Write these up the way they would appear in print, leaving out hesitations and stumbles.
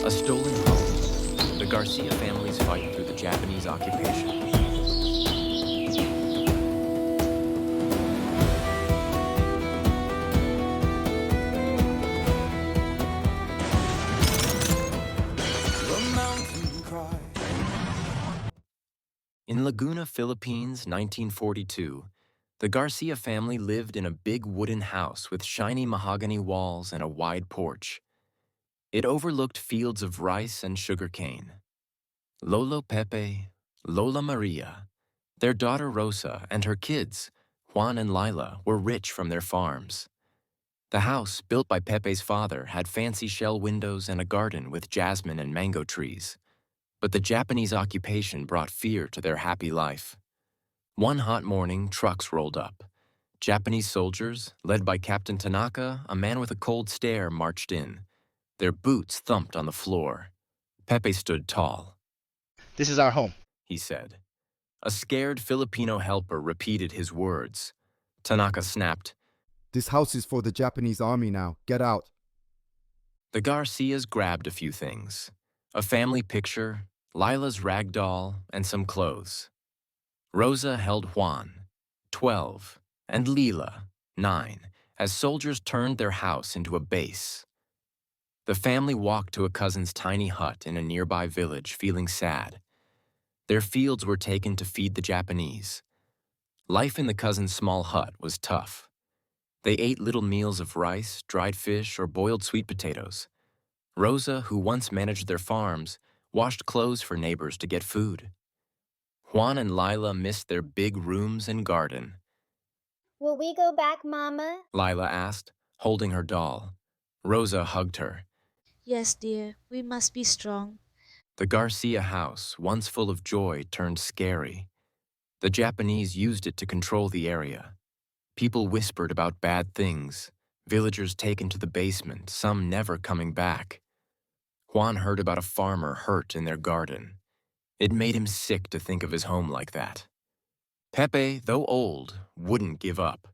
A stolen home. The Garcia family's fight through the Japanese occupation. The mountain cry. In Laguna, Philippines, 1942, the Garcia family lived in a big wooden house with shiny mahogany walls and a wide porch. It overlooked fields of rice and sugarcane. Lolo Pepe, Lola Maria, their daughter Rosa, and her kids, Juan and Lila, were rich from their farms. The house, built by Pepe's father, had fancy shell windows and a garden with jasmine and mango trees. But the Japanese occupation brought fear to their happy life. One hot morning, trucks rolled up. Japanese soldiers, led by Captain Tanaka, a man with a cold stare, marched in. Their boots thumped on the floor. Pepe stood tall. This is our home. He said. A scared Filipino helper repeated his words. Tanaka snapped. This house is for the Japanese army now. Get out. The Garcias grabbed a few things. A family picture, Lila's rag doll, and some clothes. Rosa held Juan, 12, and Lila, 9, as soldiers turned their house into a base. The family walked to a cousin's tiny hut in a nearby village, feeling sad. Their fields were taken to feed the Japanese. Life in the cousin's small hut was tough. They ate little meals of rice, dried fish, or boiled sweet potatoes. Rosa, who once managed their farms, washed clothes for neighbors to get food. Juan and Lila missed their big rooms and garden. Will we go back, Mama? Lila asked, holding her doll. Rosa hugged her. Yes, dear, we must be strong. The Garcia house, once full of joy, turned scary. The Japanese used it to control the area. People whispered about bad things, villagers taken to the basement, some never coming back. Juan heard about a farmer hurt in their garden. It made him sick to think of his home like that. Pepe, though old, wouldn't give up.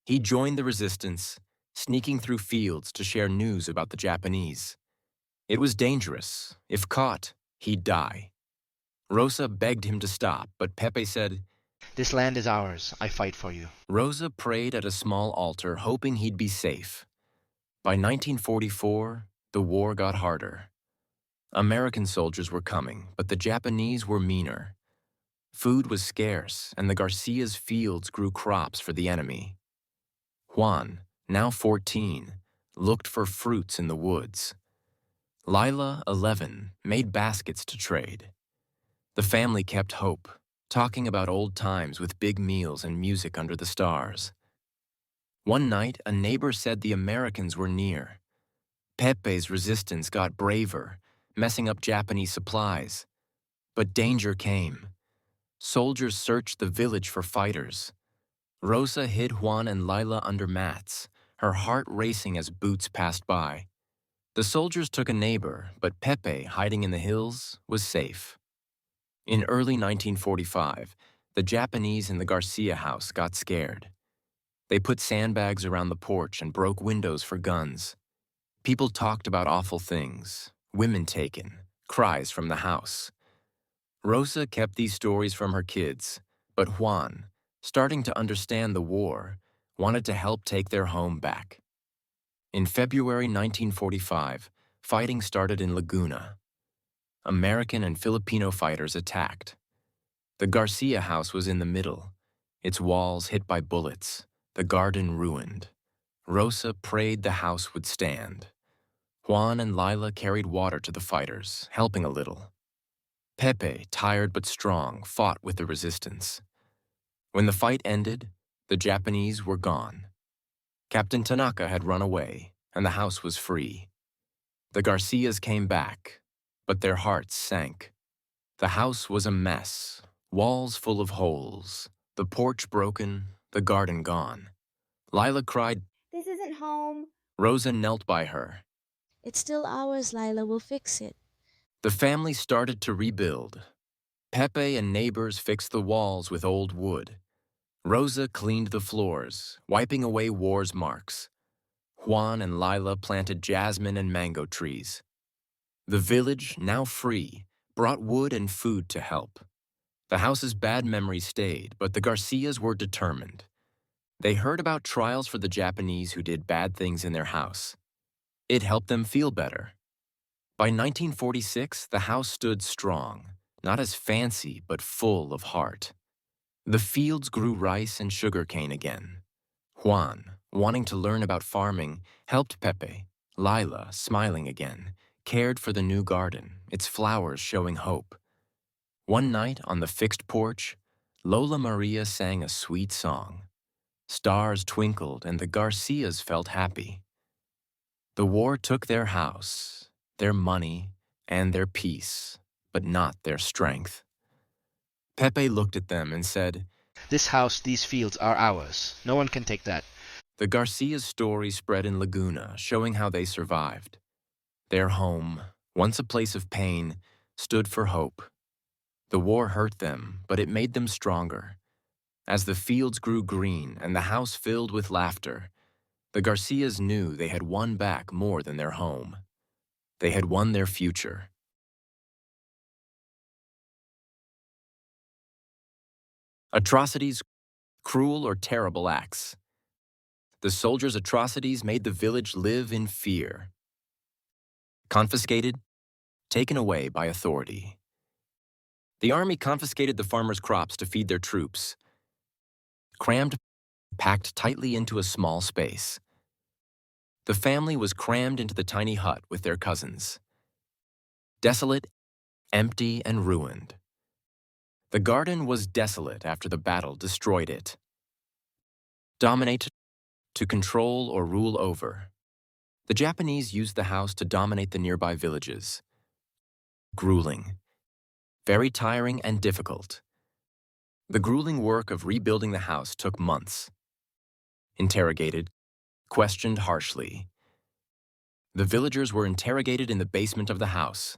He joined the resistance, sneaking through fields to share news about the Japanese. It was dangerous. If caught, he'd die. Rosa begged him to stop, but Pepe said, This land is ours. I fight for you. Rosa prayed at a small altar, hoping he'd be safe. By 1944, the war got harder. American soldiers were coming, but the Japanese were meaner. Food was scarce, and the Garcia's fields grew crops for the enemy. Juan, now 14, looked for fruits in the woods. Lila, 11, made baskets to trade. The family kept hope, talking about old times with big meals and music under the stars. One night, a neighbor said the Americans were near. Pepe's resistance got braver, messing up Japanese supplies. But danger came. Soldiers searched the village for fighters. Rosa hid Juan and Lila under mats, her heart racing as boots passed by. The soldiers took a neighbor, but Pepe, hiding in the hills, was safe. In early 1945, the Japanese in the Garcia house got scared. They put sandbags around the porch and broke windows for guns. People talked about awful things, women taken, cries from the house. Rosa kept these stories from her kids, but Juan, starting to understand the war, wanted to help take their home back. In February 1945, fighting started in Laguna. American and Filipino fighters attacked. The Garcia house was in the middle, its walls hit by bullets, the garden ruined. Rosa prayed the house would stand. Juan and Lila carried water to the fighters, helping a little. Pepe, tired but strong, fought with the resistance. When the fight ended, the Japanese were gone. Captain Tanaka had run away, and the house was free. The Garcias came back, but their hearts sank. The house was a mess, walls full of holes, the porch broken, the garden gone. Lila cried. This isn't home. Rosa knelt by her. It's still ours, Lila. We'll fix it. The family started to rebuild. Pepe and neighbors fixed the walls with old wood. Rosa cleaned the floors, wiping away war's marks. Juan and Lila planted jasmine and mango trees. The village, now free, brought wood and food to help. The house's bad memory stayed, but the Garcias were determined. They heard about trials for the Japanese who did bad things in their house. It helped them feel better. By 1946, the house stood strong, not as fancy, but full of heart. The fields grew rice and sugarcane again. Juan, wanting to learn about farming, helped Pepe. Lila, smiling again, cared for the new garden, its flowers showing hope. One night on the fixed porch, Lola Maria sang a sweet song. Stars twinkled and the Garcias felt happy. The war took their house, their money, and their peace, but not their strength. Pepe looked at them and said, This house, these fields are ours. No one can take that. The Garcia's story spread in Laguna, showing how they survived. Their home, once a place of pain, stood for hope. The war hurt them, but it made them stronger. As the fields grew green and the house filled with laughter, the Garcias knew they had won back more than their home. They had won their future. Atrocities, cruel or terrible acts. The soldiers' atrocities made the village live in fear. Confiscated, taken away by authority. The army confiscated the farmers' crops to feed their troops. Crammed, packed tightly into a small space. The family was crammed into the tiny hut with their cousins. Desolate, empty, and ruined. The garden was desolate after the battle destroyed it. Dominate, to control or rule over. The Japanese used the house to dominate the nearby villages. Grueling. Very tiring and difficult. The grueling work of rebuilding the house took months. Interrogated, questioned harshly. The villagers were interrogated in the basement of the house.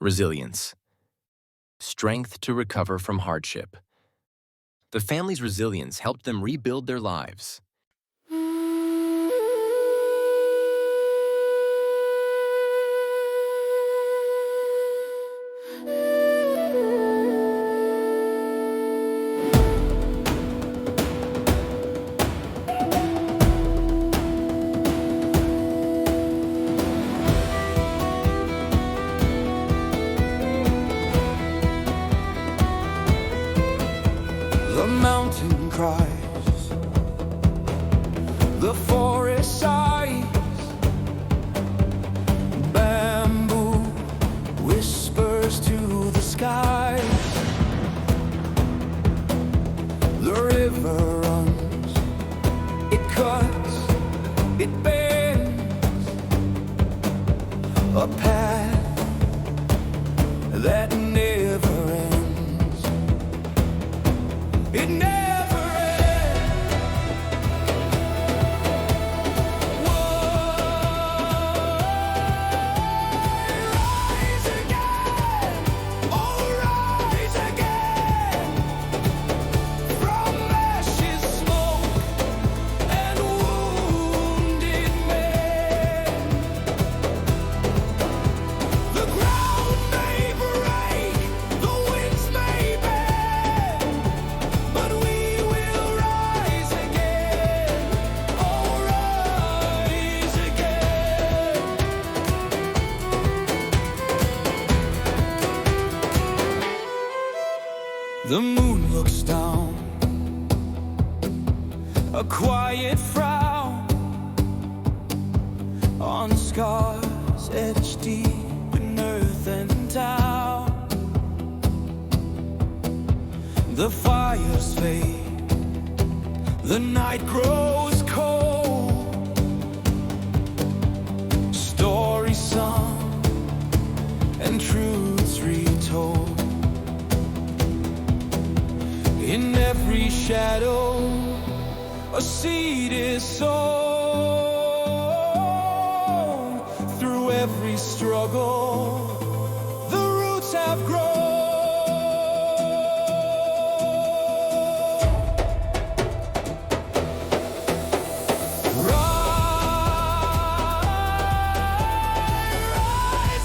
Resilience. Strength to recover from hardship. The family's resilience helped them rebuild their lives. The mountain cries, the forest sighs, bamboo whispers to the sky. The river runs, it cuts, it bends, a path that never ends. It never ends. Whoa, rise again, oh rise again, from ashes, smoke, and wounded men. The ground may break, the winds may bend, but we will rise again, oh rise again. The moon looks down, a quiet frown on scars etched deep in earth and town. The fires fade, the night grows cold. Stories sung and truths retold. In every shadow, a seed is sown. Through every struggle, the roots have grown. Rise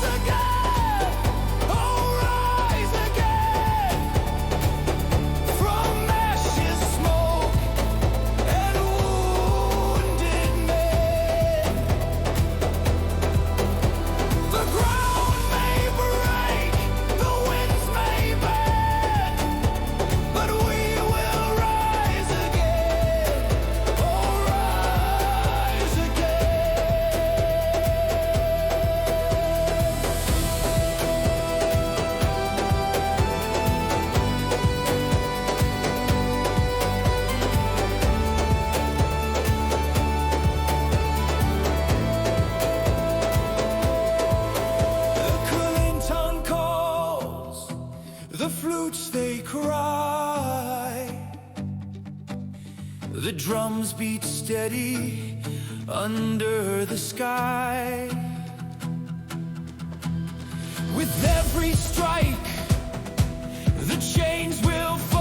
drums beat steady under the sky. With every strike, the chains will fall.